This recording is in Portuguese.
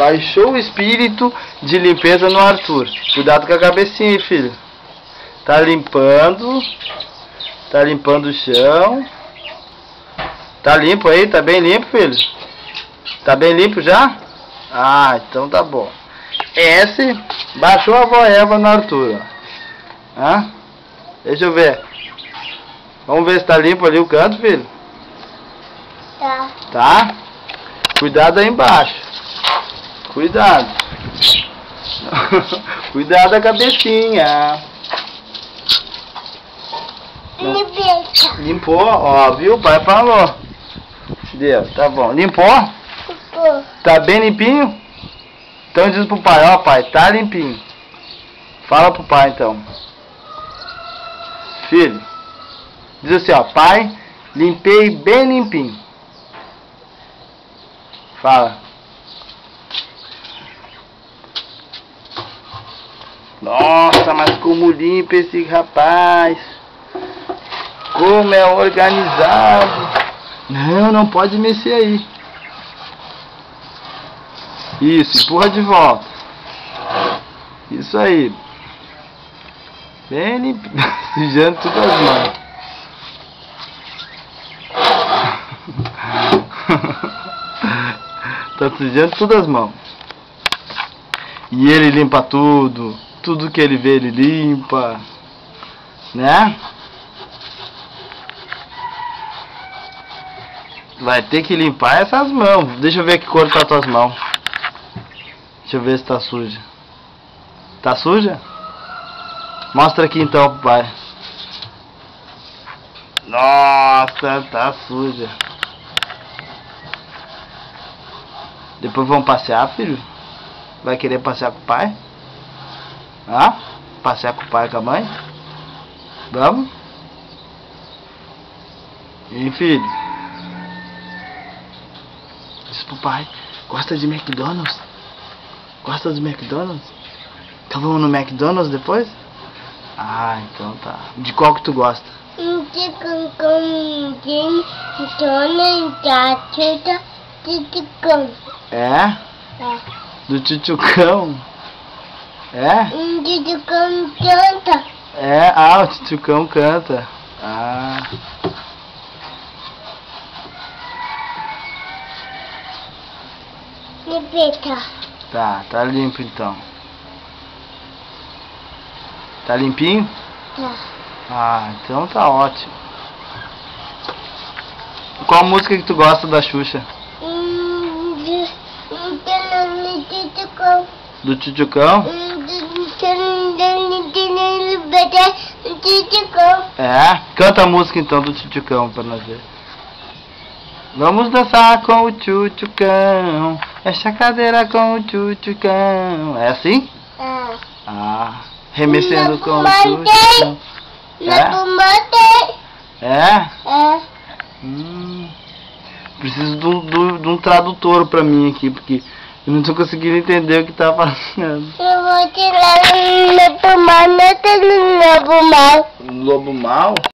Baixou o espírito de limpeza no Arthur. Cuidado com a cabecinha aí, filho. Tá limpando. Tá limpando o chão. Tá limpo aí? Tá bem limpo, filho? Tá bem limpo já? Ah, então tá bom. Esse baixou a avó Eva no Arthur, ó. Hã? Deixa eu ver. Vamos ver se tá limpo ali o canto, filho. Tá. Tá? Cuidado aí embaixo. Cuidado. Cuidado da cabecinha. Limpou, ó, viu? O pai falou. Deu, tá bom. Limpou? Tá bem limpinho? Então diz pro pai, ó pai, tá limpinho. Fala pro pai então. Filho, diz assim, ó, pai, limpei bem limpinho. Fala. Nossa, mas como limpa esse rapaz. Como é organizado. Não, não pode mexer aí. Isso, empurra de volta. Isso aí. Bem limpinho. Sujando todas as mãos. Tá sujando todas as mãos. E ele limpa tudo. Tudo que ele vê, ele limpa. Né? Vai ter que limpar essas mãos. Deixa eu ver que cor tá as tuas mãos. Deixa eu ver se tá suja. Tá suja? Mostra aqui então, pai. Nossa, tá suja. Depois vamos passear, filho? Vai querer passear com o pai? Hã? Passear com o pai e com a mãe? Vamos? E filho? Diz pro pai. Gosta de McDonald's? Gosta de McDonald's? Então vamos no McDonald's depois? Ah, então tá. De qual que tu gosta? É? Do tchutchucão? É? Tchutchucão canta. É? Ah, o tchutchucão canta. Ah. Limpeta. Tá limpo então. Tá limpinho? Tá. Ah, então tá ótimo. Qual música que tu gosta da Xuxa? Do tchutchucão? É? Canta a música então do tchutchucão pra nós ver. Vamos dançar com o tchutchucão. Esta cadeira com o tchutchucão. É assim? É. Ah, remexendo com o tchutchucão. É? É. Preciso de um tradutor pra mim aqui, porque eu não tô conseguindo entender o que tá passando. Eu vou tirar o lobo mal, não tem lobo mal. Lobo mau?